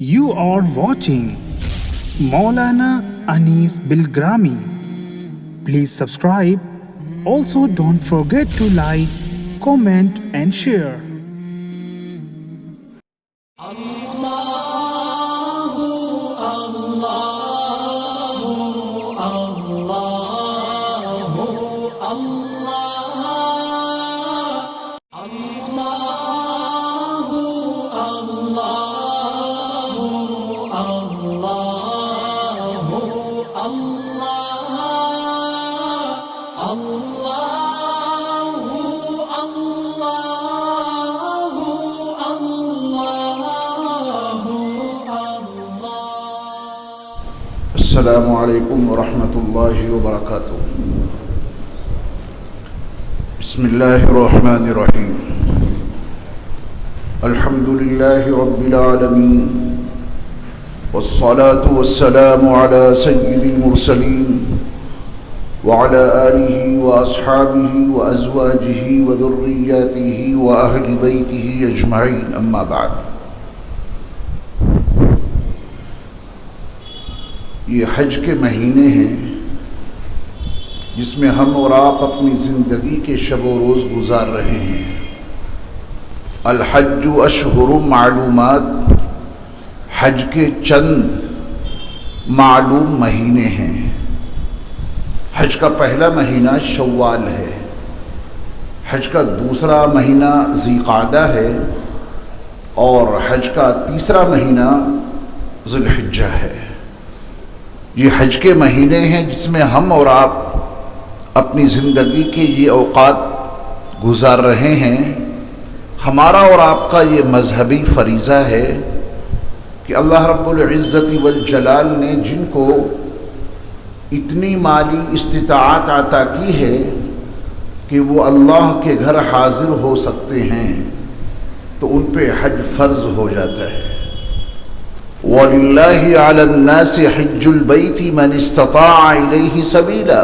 You are watching Maulana Anis Bilgrami. Please subscribe. Also, don't forget to like, comment, and share. السلام علیکم ورحمۃ اللہ وبرکاتہ۔ بسم اللہ الرحمن الرحیم۔ الحمد للہ رب العالمین والصلاة والسلام علی سید المرسلین وعلی آلہ واصحابہ وازواجہ وذریاتہ واہل بیتہ اجمعین، اما بعد۔ یہ حج کے مہینے ہیں جس میں ہم اور آپ اپنی زندگی کے شب و روز گزار رہے ہیں۔ الحج اشہر معلومات، حج کے چند معلوم مہینے ہیں۔ حج کا پہلا مہینہ شوال ہے، حج کا دوسرا مہینہ ذی القعدہ ہے، اور حج کا تیسرا مہینہ ذی الحجہ ہے۔ یہ حج کے مہینے ہیں جس میں ہم اور آپ اپنی زندگی کے یہ اوقات گزار رہے ہیں۔ ہمارا اور آپ کا یہ مذہبی فریضہ ہے کہ اللہ رب العزت والجلال نے جن کو اتنی مالی استطاعت عطا کی ہے کہ وہ اللہ کے گھر حاضر ہو سکتے ہیں، تو ان پہ حج فرض ہو جاتا ہے۔ وَلِلَّهِ عَلَى النَّاسِ حِجُّ الْبَيْتِ مَنِ اسْتَطَاعَ إِلَيْهِ سَبِيلًا،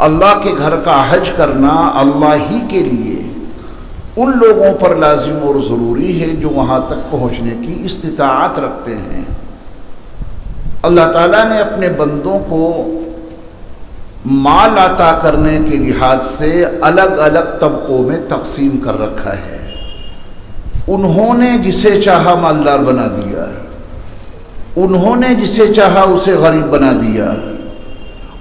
اللہ کے گھر کا حج کرنا اللہ ہی کے لیے ان لوگوں پر لازم اور ضروری ہے جو وہاں تک پہنچنے کی استطاعت رکھتے ہیں۔ اللہ تعالیٰ نے اپنے بندوں کو مال عطا کرنے کے لحاظ سے الگ الگ طبقوں میں تقسیم کر رکھا ہے۔ انہوں نے جسے چاہا مالدار بنا دیا، انہوں نے جسے چاہا اسے غریب بنا دیا،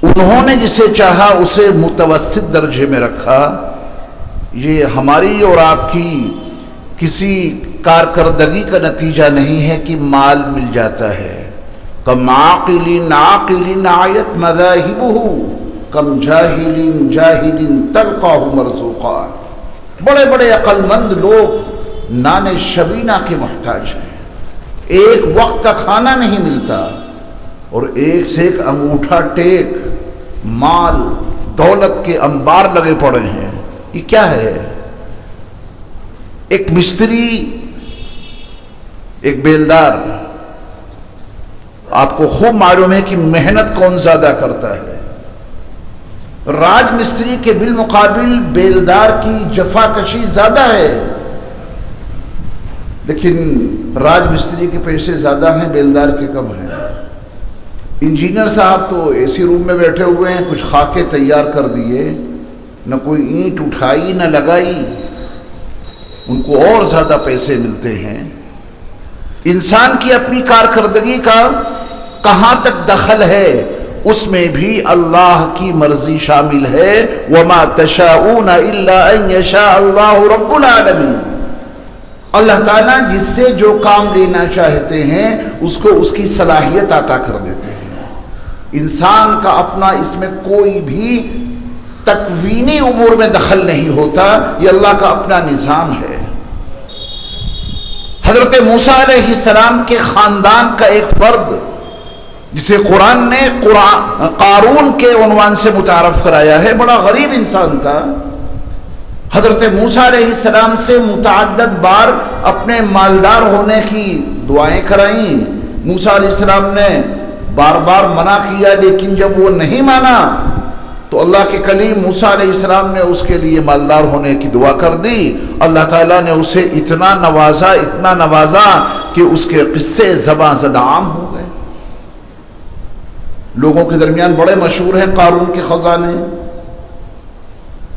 انہوں نے جسے چاہا اسے متوسط درجے میں رکھا۔ یہ ہماری اور آپ کی کسی کارکردگی کا نتیجہ نہیں ہے کہ مال مل جاتا ہے۔ کم عاقل عاقل عایت مذاہبہ، کم جاہل جاہل تلقاہ مرزوقا۔ بڑے بڑے عقل مند لوگ نان شبینہ کے محتاج ہیں، ایک وقت کا کھانا نہیں ملتا، اور ایک سے ایک انگوٹھا ٹیک مال دولت کے انبار لگے پڑے ہیں۔ یہ کیا ہے؟ ایک مستری، ایک بیلدار، آپ کو خوب معلوم ہے کہ محنت کون زیادہ کرتا ہے۔ راج مستری کے بالمقابل بیلدار کی جفا کشی زیادہ ہے، لیکن راج مستری کے پیسے زیادہ ہیں، بیلدار کے کم ہیں۔ انجینئر صاحب تو اے سی روم میں بیٹھے ہوئے ہیں، کچھ خاکے تیار کر دیے، نہ کوئی اینٹ اٹھائی نہ لگائی، ان کو اور زیادہ پیسے ملتے ہیں۔ انسان کی اپنی کارکردگی کا کہاں تک دخل ہے، اس میں بھی اللہ کی مرضی شامل ہے۔ وَمَا تَشَاءُونَ إِلَّا أَن يَشَاءَ اللَّهُ رَبُّ الْعَالَمِينَ۔ اللہ تعالیٰ جس سے جو کام لینا چاہتے ہیں اس کو اس کی صلاحیت عطا کر دیتے ہیں۔ انسان کا اپنا اس میں کوئی بھی تکوینی امور میں دخل نہیں ہوتا، یہ اللہ کا اپنا نظام ہے۔ حضرت موسیٰ علیہ السلام کے خاندان کا ایک فرد جسے قرآن نے قارون کے عنوان سے متعارف کرایا ہے، بڑا غریب انسان تھا۔ حضرت موسیٰ علیہ السلام سے متعدد بار اپنے مالدار ہونے کی دعائیں کرائیں۔ موسیٰ علیہ السلام نے بار بار منع کیا، لیکن جب وہ نہیں مانا تو اللہ کے کلیم موسیٰ علیہ السلام نے اس کے لیے مالدار ہونے کی دعا کر دی۔ اللہ تعالیٰ نے اسے اتنا نوازا کہ اس کے قصے زباں زد عام ہو گئے. لوگوں کے درمیان بڑے مشہور ہیں قارون کے خزانے.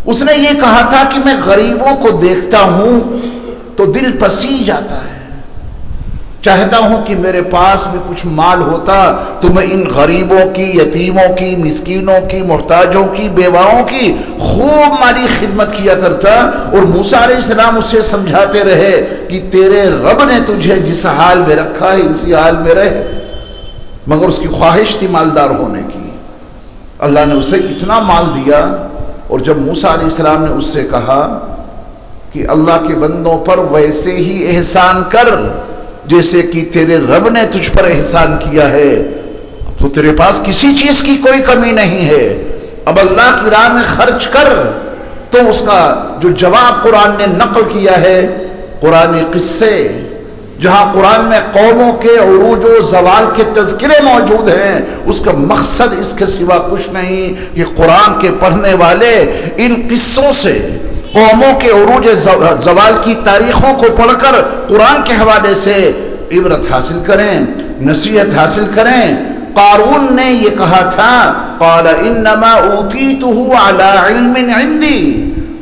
اس نے یہ کہا تھا کہ میں غریبوں کو دیکھتا ہوں تو دل پسی جاتا ہے، چاہتا ہوں کہ میرے پاس بھی کچھ مال ہوتا تو میں ان غریبوں کی، یتیموں کی، مسکینوں کی، محتاجوں کی، بیواؤں کی خوب مالی خدمت کیا کرتا. اور موسیٰ علیہ السلام اسے سمجھاتے رہے کہ تیرے رب نے تجھے جس حال میں رکھا ہے اسی حال میں رہے. مگر اس کی خواہش تھی مالدار ہونے کی. اللہ نے اسے اتنا مال دیا. اور جب موسیٰ علیہ السلام نے اس سے کہا کہ اللہ کے بندوں پر ویسے ہی احسان کر جیسے کہ تیرے رب نے تجھ پر احسان کیا ہے، تو تیرے پاس کسی چیز کی کوئی کمی نہیں ہے، اب اللہ کی راہ میں خرچ کر. تو اس کا جو جواب قرآن نے نقل کیا ہے، قرآن قصے، جہاں قرآن میں قوموں کے عروج و زوال کے تذکرے موجود ہیں، اس کا مقصد اس کے سوا کچھ نہیں کہ قرآن کے پڑھنے والے ان قصوں سے، قوموں کے عروج زوال کی تاریخوں کو پڑھ کر قرآن کے حوالے سے عبرت حاصل کریں، نصیحت حاصل کریں. قارون نے یہ کہا تھا قال انما اوتیتہ علی علم عندی،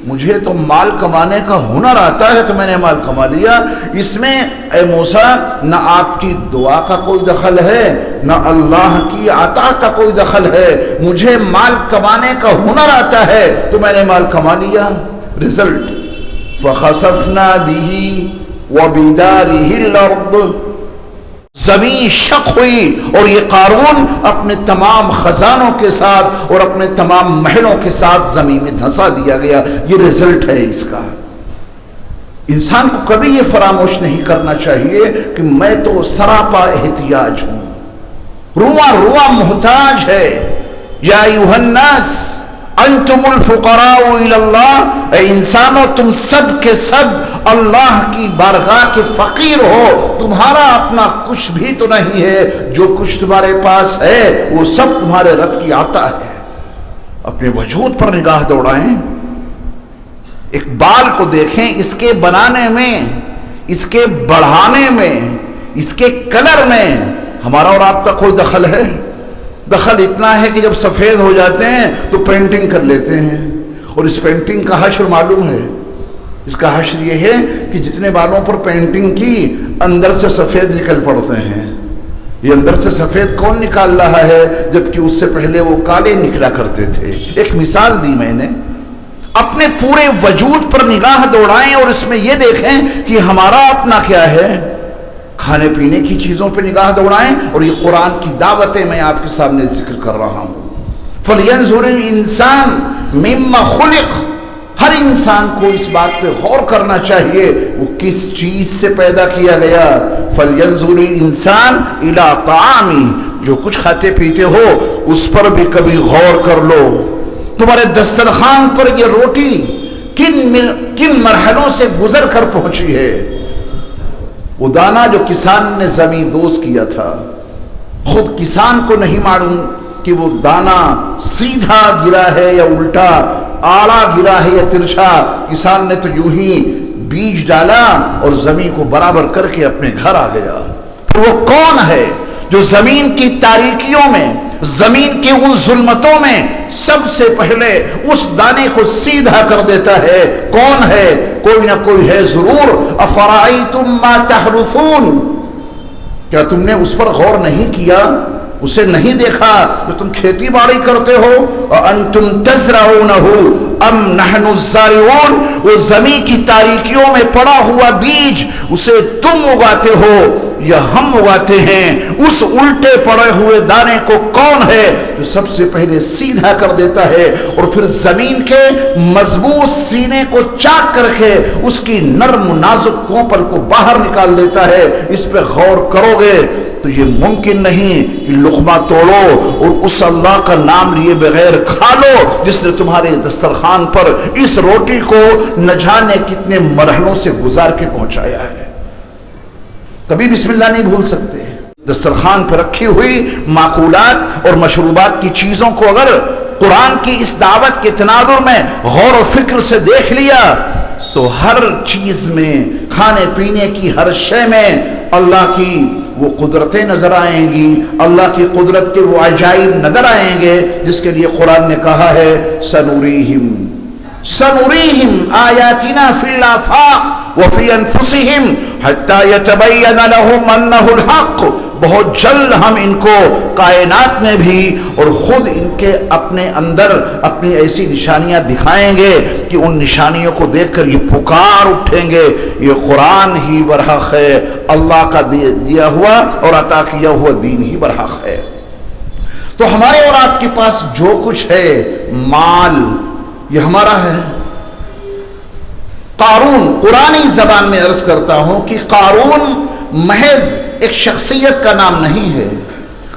مجھے تو مال کمانے کا ہنر آتا ہے تو میں نے مال کما لیا. اس میں اے موسیٰ نہ آپ کی دعا کا کوئی دخل ہے نہ اللہ کی عطا کا کوئی دخل ہے، مجھے مال کمانے کا ہنر آتا ہے تو میں نے مال کما لیا. رزلٹ فخسفنا به وبداره الارض، زمین شق ہوئی اور یہ قارون اپنے تمام خزانوں کے ساتھ اور اپنے تمام محلوں کے ساتھ زمین میں دھنسا دیا گیا. یہ رزلٹ ہے اس کا. انسان کو کبھی یہ فراموش نہیں کرنا چاہیے کہ میں تو سراپا احتیاج ہوں، رواں رواں محتاج ہے. یا ایھا الناس انتم الفقراء الی اللہ، اے انسانوں تم سب کے سب اللہ کی بارگاہ کے فقیر ہو، تمہارا اپنا کچھ بھی تو نہیں ہے، جو کچھ تمہارے پاس ہے وہ سب تمہارے رب کی عطا ہے. اپنے وجود پر نگاہ دوڑائیں، ایک بال کو دیکھیں، اس کے بنانے میں، اس کے بڑھانے میں، اس کے کلر میں ہمارا اور آپ کا کوئی دخل ہے؟ دخل اتنا ہے کہ جب سفید ہو جاتے ہیں تو پینٹنگ کر لیتے ہیں. اور اس پینٹنگ کا حشر معلوم ہے. اس کا حشر یہ ہے کہ جتنے بالوں پر پینٹنگ کی اندر سے سفید نکل پڑتے ہیں. یہ اندر سے سفید کون نکال رہا ہے جبکہ اس سے پہلے وہ کالے نکلا کرتے تھے. ایک مثال دی میں نے. اپنے پورے وجود پر نگاہ دوڑائیں اور اس میں یہ دیکھیں کہ ہمارا اپنا کیا ہے. کھانے پینے کی چیزوں پہ نگاہ دوڑائیں اور یہ قرآن کی دعوتیں میں آپ کے سامنے ذکر کر رہا ہوں. فَلْيَنْظُرِ الْإِنسَانُ مِمَّا خُلِقَ، ہر انسان کو اس بات پہ غور کرنا چاہیے وہ کس چیز سے پیدا کیا گیا. فَلْيَنْظُرِ الْإِنسَانُ إِلَىٰ طَعَامِهِ، جو کچھ کھاتے پیتے ہو اس پر بھی کبھی غور کر لو. تمہارے دسترخوان پر یہ روٹی کن مرحلوں سے گزر کر پہنچی ہے. وہ دانہ جو کسان نے زمین دوز کیا تھا، خود کسان کو نہیں معلوم کہ وہ دانہ سیدھا گرا ہے یا الٹا، آڑا گرا ہے یا ترچھا. کسان نے تو یوں ہی بیج ڈالا اور زمین کو برابر کر کے اپنے گھر آ گیا. وہ کون ہے جو زمین کی تاریکیوں میں، زمین کی ان ظلمتوں میں سب سے پہلے اس دانے کو سیدھا کر دیتا ہے؟ کون ہے؟ کوئی نہ کوئی ہے ضرور. افرائیتم ما تحرثون، کیا تم نے اس پر غور نہیں کیا، اسے نہیں دیکھا جو تم کھیتی باڑی کرتے ہو؟ انتم تزرعونہ ام نحن الزارعون، وہ زمین کی تاریکیوں میں پڑا ہوا بیج اسے تم اگاتے ہو یا ہم اگاتے ہیں؟ اس الٹے پڑے ہوئے دانے کو کون ہے جو سب سے پہلے سیدھا کر دیتا ہے اور پھر زمین کے مضبوط سینے کو چاک کر کے اس کی نرم نازک کوپل کو باہر نکال دیتا ہے؟ اس پہ غور کرو گے تو یہ ممکن نہیں کہ لقمہ توڑو اور اس اللہ کا نام لیے بغیر کھا لو جس نے تمہارے دسترخوان پر اس روٹی کو نہ جانے کتنے مرحلوں سے گزار کے پہنچایا ہے. کبھی بسم اللہ نہیں بھول سکتے. دسترخوان پر رکھی ہوئی معقولات اور مشروبات کی چیزوں کو اگر قرآن کی اس دعوت کے تناظر میں غور و فکر سے دیکھ لیا تو ہر چیز میں، کھانے پینے کی ہر شے میں اللہ کی وہ قدرتیں نظر آئیں گی، اللہ کی قدرت کے وہ عجائب نظر آئیں گے، جس کے لیے قرآن نے کہا ہے سنوریہم آیاتنا فی الآفاق وفی انفسہم حتی یتبین لہم انہ الحق، بہت جلد ہم ان کو کائنات میں بھی اور خود ان کے اپنے اندر اپنی ایسی نشانیاں دکھائیں گے کہ ان نشانیوں کو دیکھ کر یہ پکار اٹھیں گے یہ قرآن ہی برحق ہے، اللہ کا دیا ہوا اور عطا کیا ہوا دین ہی برحق ہے۔ تو ہمارے اور آپ کے پاس جو کچھ ہے، مال یہ ہمارا ہے۔ قارون، قرآنی زبان میں عرض کرتا ہوں کہ قارون محض ایک شخصیت کا نام نہیں ہے،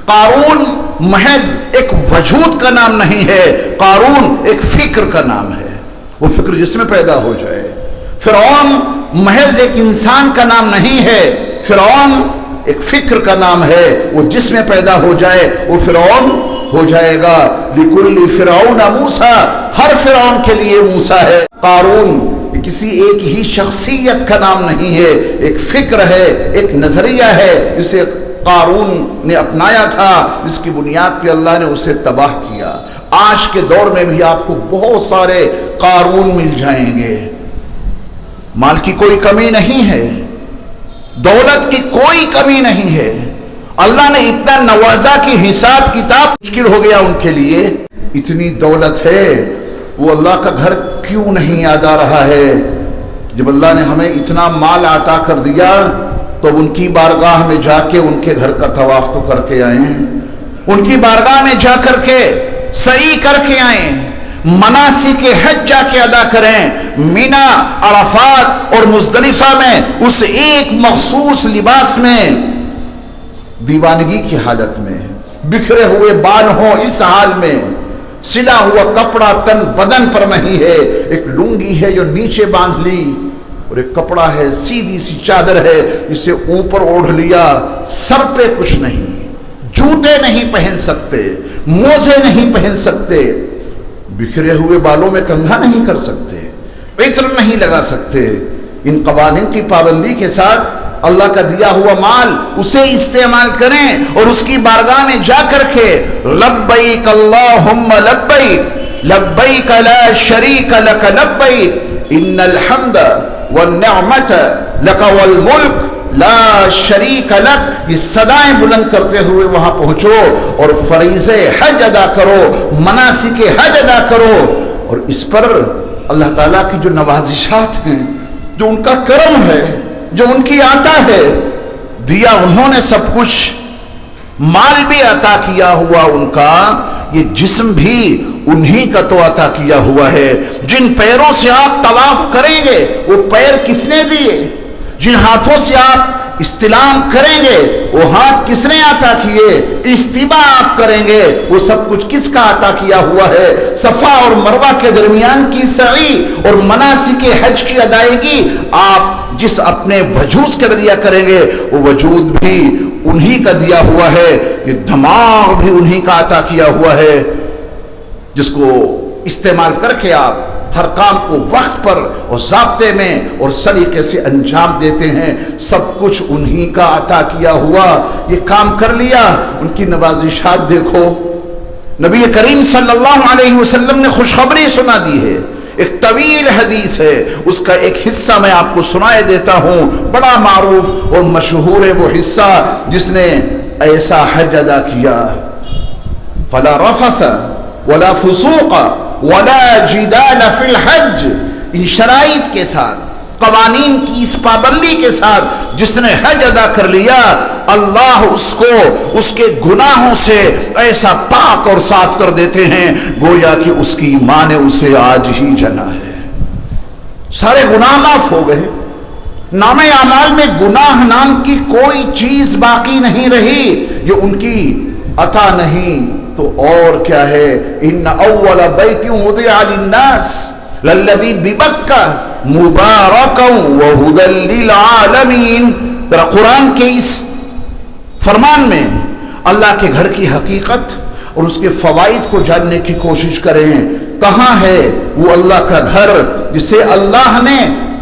قارون محض ایک وجود کا نام نہیں ہے، قارون ایک فکر کا نام ہے، وہ فکر جس میں پیدا ہو جائے۔ فرعون محض ایک انسان کا نام نہیں ہے، فرعون ایک فکر کا نام ہے، وہ جس میں پیدا ہو جائے وہ فرعون ہو جائے گا۔ لِكُلِّ فِرْعَوْنَ مُوسَىٰ، ہر فرعون کے لیے موسیٰ ہے۔ قارون کسی ایک ہی شخصیت کا نام نہیں ہے، ایک فکر ہے، ایک نظریہ ہے جسے قارون نے اپنایا تھا، جس کی بنیاد پہ اللہ نے اسے تباہ کیا۔ آج کے دور میں بھی آپ کو بہت سارے قارون مل جائیں گے، مال کی کوئی کمی نہیں ہے، دولت کی کوئی کمی نہیں ہے، اللہ نے اتنا نوازا کہ حساب کتاب مشکل ہو گیا ان کے لیے۔ اتنی دولت ہے، وہ اللہ کا گھر کیوں نہیں یاد آ رہا ہے؟ جب اللہ نے ہمیں اتنا مال عطا کر دیا تو ان کی بارگاہ میں جا کے ان کے گھر کا طواف تو کر کے آئیں، ان کی بارگاہ میں جا کر کے سعی کر کے آئیں، مناسک حج جا کے ادا کریں، مینا، عرفات اور مزدلفہ میں اس ایک مخصوص لباس میں، دیوانگی کی حالت میں، بکھرے ہوئے بال ہوں اس حال میں، سلا ہوا کپڑا تن بدن پر نہیں ہے، ایک لنگی ہے جو نیچے باندھ لی، اور ایک کپڑا ہے سیدھی سی چادر ہے جسے اوپر اوڑھ لیا، سر پہ کچھ نہیں، جوتے نہیں پہن سکتے، موزے نہیں پہن سکتے، بکھرے ہوئے بالوں میں کنگھا نہیں کر سکتے، عطر نہیں لگا سکتے۔ ان قوانین کی پابندی کے ساتھ اللہ کا دیا ہوا مال اسے استعمال کریں اور اس کی بارگاہ میں جا کر کے لبیک اللہم لبیک لبیک لا شریک لک لبیک ان الحمد والنعمت لک والملک لا شریک لک، یہ صدائیں بلند کرتے ہوئے وہاں پہنچو اور فریضہ حج ادا کرو، مناسک حج ادا کرو، اور اس پر اللہ تعالیٰ کی جو نوازشات ہیں، جو ان کا کرم ہے، جو ان کی عطا ہے، دیا انہوں نے سب کچھ، مال بھی عطا کیا ہوا ان کا، یہ جسم بھی انہی کا تو عطا کیا ہوا ہے۔ جن پیروں سے آپ طواف کریں گے وہ پیر کس نے دیے؟ جن ہاتھوں سے آپ استلام کریں گے وہ ہاتھ کس نے عطا کیے؟ استباء آپ کریں گے وہ سب کچھ کس کا عطا کیا ہوا ہے؟ صفا اور مروہ کے درمیان کی سعی اور مناسک حج کی ادائیگی آپ جس اپنے وجود کے ذریعہ کریں گے وہ وجود بھی انہی کا دیا ہوا ہے، یہ دماغ بھی انہی کا عطا کیا ہوا ہے، جس کو استعمال کر کے آپ ہر کام کو وقت پر اور ضابطے میں اور سلیقے سے انجام دیتے ہیں، سب کچھ انہی کا عطا کیا ہوا۔ یہ کام کر لیا، ان کی نوازشات دیکھو۔ نبی کریم صلی اللہ علیہ وسلم نے خوشخبری سنا دی ہے، ایک طویل حدیث ہے، اس کا ایک حصہ میں آپ کو سنائے دیتا ہوں، بڑا معروف اور مشہور ہے وہ حصہ جس نے ایسا حج ادا کیا، فلا رفث ولا فسوق ولا جدال فی الحج، ان شرائط کے ساتھ، قوانین کی اس پابندی کے ساتھ جس نے حج ادا کر لیا، اللہ اس کو اس کے گناہوں سے ایسا پاک اور صاف کر دیتے ہیں گویا کہ اس کی ماں نے اسے آج ہی جنا ہے، سارے گناہ معاف ہو گئے، نام اعمال میں گناہ نام کی کوئی چیز باقی نہیں رہی، یہ ان کی عطا نہیں تو اور کیا ہے؟ ان اول بیت وضع للناس للذی ببکہ مبارکا وہدی للعالمین۔ ذرا قرآن کے اس فرمان میں اللہ کے گھر کی حقیقت اور اس کے فوائد کو جاننے کی کوشش کریں۔ کہاں ہے وہ اللہ کا گھر جسے اللہ نے